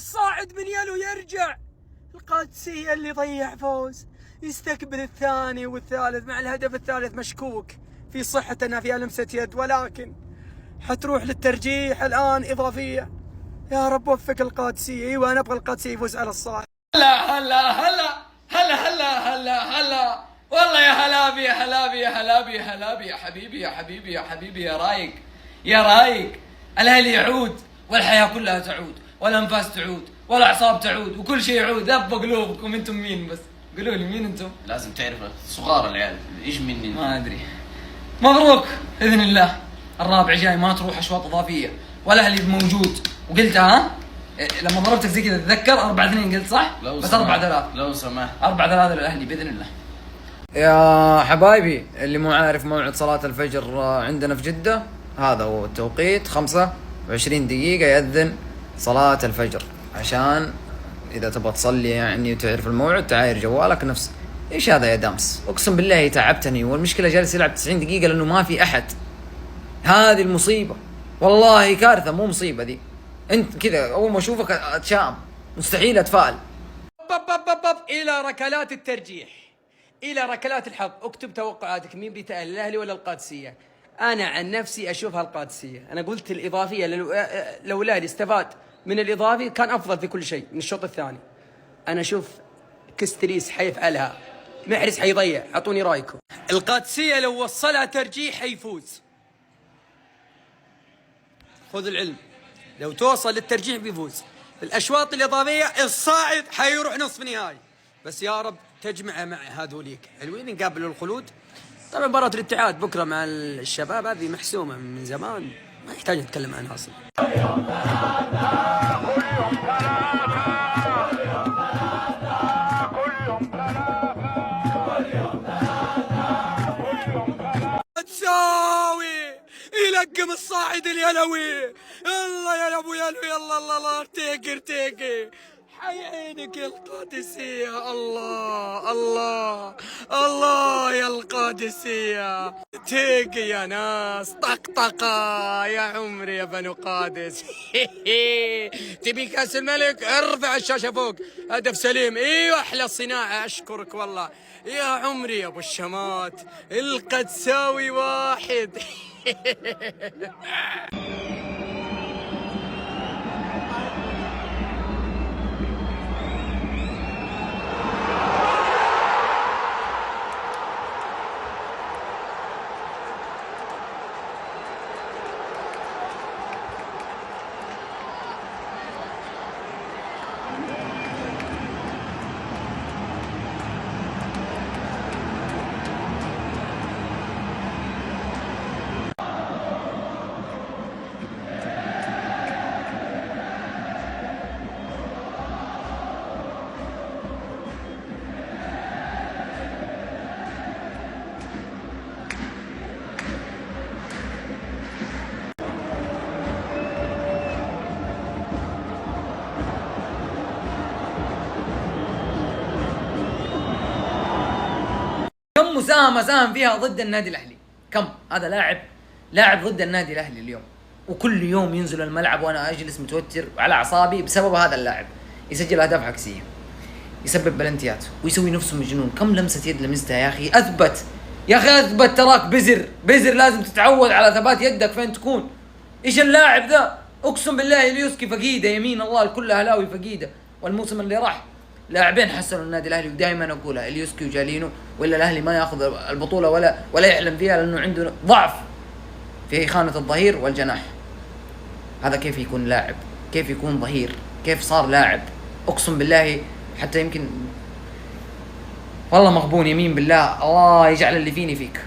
الصاعد من يلو يرجع. القادسية اللي ضيع فوز يستقبل الثاني والثالث، مع الهدف الثالث مشكوك في صحته انها فيها لمسة يد، ولكن حتروح للترجيح الان اضافية. يا رب وفق القادسية. ايوه انا ابغى القادسية يفوز على الصاعد. هلا هلا هلا هلا هلا هلا هلا والله يا هلابي يا هلابي يا هلابي يا هلابي يا حبيبي يا حبيبي يا حبيبي يا رايق يا رايق. الاهلي يعود والحياة كلها تعود والانفاس تعود والاعصاب تعود وكل شيء يعود. لبوا قلوبكم. انتم مين بس؟ قولوا لي مين انتم؟ لازم تعرف صغار العيال ايش مني. ما ادري. مبروك باذن الله. الرابع جاي ما تروح اشواط اضافيه والاهلي موجود. وقلتها ها؟ لما ضربتك زي كذا تتذكر 4-2 قلت صح؟ بس 4-3 لو سمحت 4-3 للاهلي باذن الله. يا حبايبي اللي مو عارف موعد صلاة الفجر عندنا في جدة، هذا هو التوقيت. 25 دقيقة يأذن صلاة الفجر، عشان إذا تبغى تصلي يعني وتعرف الموعد تعاير جوالك نفس إيش هذا يا دامس. أقسم بالله تعبتني، والمشكلة جالس يلعب 90 دقيقة لأنه ما في أحد. هذه المصيبة والله، كارثة مو مصيبة دي. أنت كذا أول ما أشوفك أتشائم، مستحيل أتفائل. إلى ركلات الترجيح، إلى ركلات الحظ. اكتب توقعاتك، مين بيتأهل الأهلي ولا القادسية؟ أنا عن نفسي أشوفها القادسية. أنا قلت الإضافية لو الأهلي استفاد من الإضافي كان أفضل في كل شيء من الشوط الثاني. أنا أشوف كستريس حيفعلها، محرز حيضيع. أعطوني رأيكم. القادسية لو وصلها ترجيح حيفوز. خذ العلم، لو توصل للترجيح بيفوز. الأشواط الإضافية الصاعد حيروح نصف نهائي. بس يا رب تجمع مع هذوليك حلوين نقابلوا الخلود. طبعا مباراة الاتحاد بكرة مع الشباب هذه محسومة من زمان، ما يحتاج نتكلم عنها أصلا. تساوي يلقم الصاعد اليلوي. يلا يا ابو يلوي، يلا الله الله. تيقر حي عينك يا القادسية. الله الله الله يا القادسية. تيقي يا ناس، طقطقة يا عمري يا بنو قادس. تبي كاس الملك؟ ارفع الشاشة فوق. هدف سليم. ايوه احلى صناعة، اشكرك والله يا عمري يا ابو الشمات. القدساوي واحد. كم مساهمة ساهم فيها ضد النادي الأهلي؟ كم؟ هذا لاعب ضد النادي الأهلي اليوم، وكل يوم ينزل الملعب وأنا أجلس متوتر على أعصابي بسبب هذا اللاعب. يسجل أهداف عكسية، يسبب بلنتيات، ويسوي نفسه مجنون. كم لمسة يد لمستها يا أخي؟ أثبت يا أخي، أثبت. تراك بزر لازم تتعود على ثبات يدك فين تكون. إيش اللاعب ذا؟ أقسم بالله اليوسكي فقيدة، يمين الله الكل أهلاوي فقيدة. والموسم اللي راح لاعبين حسنوا النادي الاهلي، ودائما اقولها اليوسكي وجالينو، ولا الاهلي ما ياخذ البطوله ولا يحلم فيها، لانه عنده ضعف في خانه الظهير والجناح. هذا كيف يكون لاعب؟ كيف يكون ظهير؟ كيف صار لاعب؟ اقسم بالله حتى يمكن والله مغبون، يمين بالله. الله يجعل اللي فيني فيك.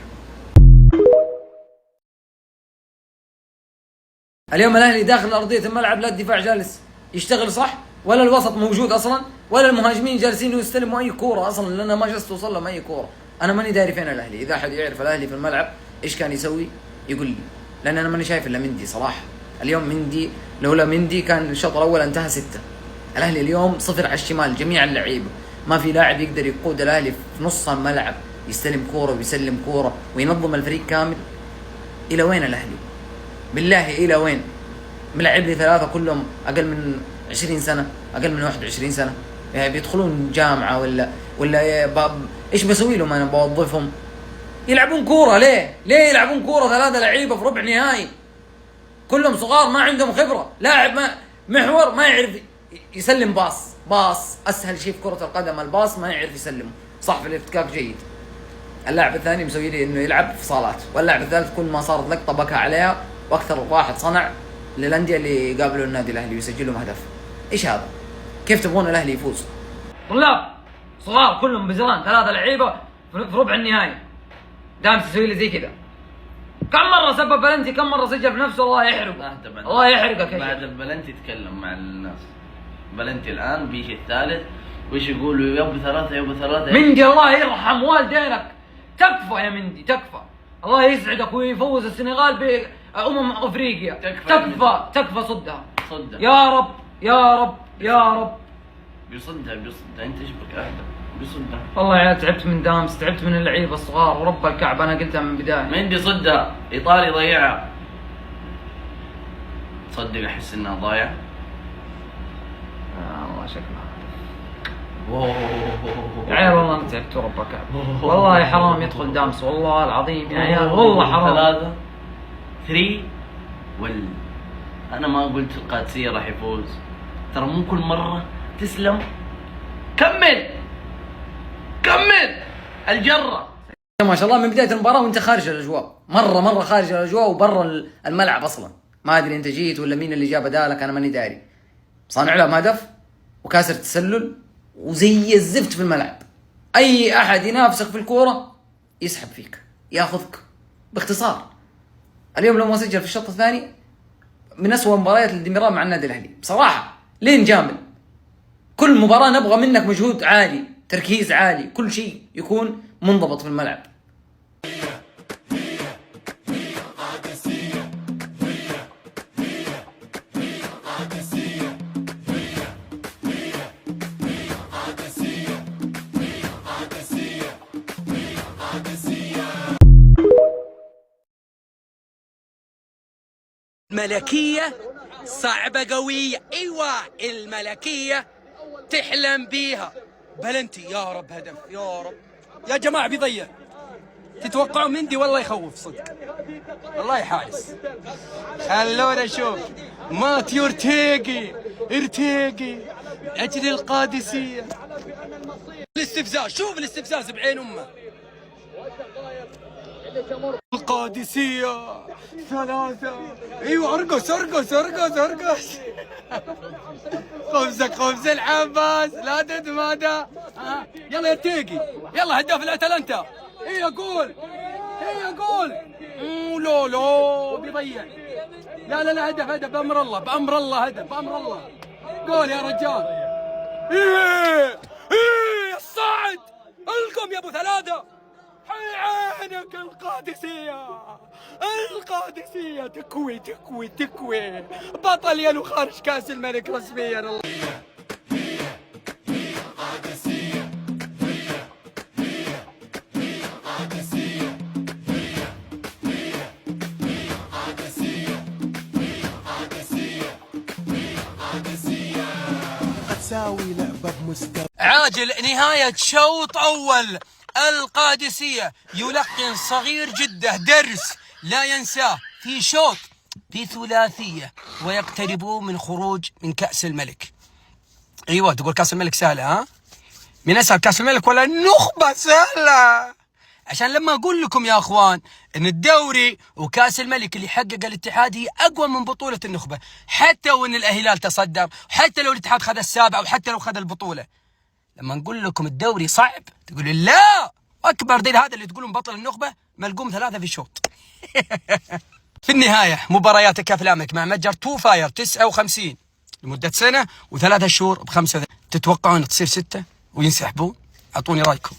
اليوم الاهلي داخل ارضيه الملعب، لا الدفاع جالس يشتغل صح، ولا الوسط موجود اصلا، ولا المهاجمين جالسين يستلموا اي كوره اصلا، لان ما جلست توصل لهم اي كوره. انا ماني داري فين الاهلي. اذا احد يعرف الاهلي في الملعب ايش كان يسوي يقول لي، لان انا ماني شايف الا مندي صراحه. اليوم مندي، لولا مندي كان الشوط الاول انتهى 6. الاهلي اليوم 0 على الشمال، جميع اللعيبه. ما في لاعب يقدر يقود الاهلي في نص الملعب، يستلم كوره ويسلم كوره وينظم الفريق كامل. الى وين الاهلي؟ بالله الى وين؟ ملعب لي 3 كلهم اقل من 20 سنه. اقل من 21 سنه، يعني بيدخلون جامعه ولا ايش بسوي لهم؟ انا بوظفهم يلعبون كوره. ليه يلعبون كوره 3 لعيبه في ربع نهائي كلهم صغار ما عندهم خبره؟ لاعب محور ما يعرف يسلم باص اسهل شيء في كره القدم الباص، ما يعرف يسلمه صح، في الافتكاك جيد. اللاعب الثاني مسوي لي انه يلعب في صالات، واللاعب الثالث كل ما صارت لقطه بكى عليها، واكثر واحد صنع للانديه اللي يقابلوا النادي الاهلي ويسجل لهم هدف. ايش هذا؟ كيف تبغون الاهلي يفوز؟ طلاب صغار كلهم بزران 3 لعيبه في ربع النهائي، دام تسوي لي زي كذا. كم مره سبب بلنتي، كم مره سجل في نفسه، الله يحرقه الله يحرقك. بعد البلنتي تكلم مع الناس. بلنتي الان بيجي الثالث وش يقولوا؟ يا ابو 3 يا ابو 3. مندي الله يرحم والدينك، تكفى يا مندي تكفى. الله يسعدك ويفوز السنغال بأمم افريقيا. تكفى صدها يا رب يا رب يا رب. بيصدها انت ايش بك؟ اهدى بيصدها. والله يا تعبت من دامس، تعبت من اللعيبه الصغار، ورب الكعبه انا قلتها من البدايه. مندي صدها، ايطالي ضيعها. تصدق احس انها ضايعه. والله شكلها يا عيال، والله انا تعبت ورب الكعبه. والله حرام يدخل دامس، والله العظيم يا عيال والله حرام. 3 انا ما قلت القادسيه راح يفوز، ترى مو كل مره تسلم. كمل الجره ما شاء الله من بدايه المباراه وانت خارج الاجواء، مره خارج الاجواء وبرا الملعب اصلا. ما ادري انت جيت ولا مين اللي جاب بدالك، انا ماني داري. صانع لهم هدف وكاسر تسلل وزي الزفت في الملعب. اي احد ينافسك في الكوره يسحب فيك ياخذك باختصار. اليوم لو ما سجل في الشوط الثاني من اسوء مباريات الديميران مع النادي الاهلي بصراحه. لين جامل كل مباراه نبغى منك مجهود عالي، تركيز عالي، كل شيء يكون منضبط في الملعب. ملكية صعبة قوية، ايوه الملكية تحلم بيها. بلنتي يا رب، هدف يا رب يا جماعة بيضيع. تتوقعوا مندي والله يخوف صدق، والله حارس. خلونا نشوف ماتيو ارتيجي اجل القادسية. الاستفزاز، شوف الاستفزاز بعين امه. القادسية 3. ايوه ارقص خبز العباس لا تتمادى. يلا يا تيجي، يلا هداف الاتلانتا. هي جول لا بيضيع. لا هدف بأمر الله هدف بأمر الله. جول يا رجال. ايه الصعد، القم يا ابو 3. حي عينك القادسية تكوي بطل يلو خارج كاس الملك رسميا. الله تساوي لعبة بمستوى عاجل. نهاية شوط أول، القادسية يلقن صغير جدة درس لا ينساه في شوط في ثلاثية، ويقتربون من خروج من كأس الملك. ايوه تقول كأس الملك سهلة، ها؟ من اسهل كأس الملك ولا النخبة سهلة؟ عشان لما اقول لكم يا اخوان ان الدوري وكأس الملك اللي حقق الاتحاد هي اقوى من بطولة النخبة، حتى وان الهلال تصدر، حتى لو الاتحاد خذ السابع، وحتى لو خذ البطولة. لما نقول لكم الدوري صعب تقولوا لا، اكبر دليل هذا اللي تقولون بطل النخبة ملقوم 3 في الشوط. في النهاية مبارياتك افلامك مع متجر 2 فاير 59 لمدة سنة و3 شهور ب5. تتوقعون تصير 6 وينسحبون؟ اعطوني رايكم.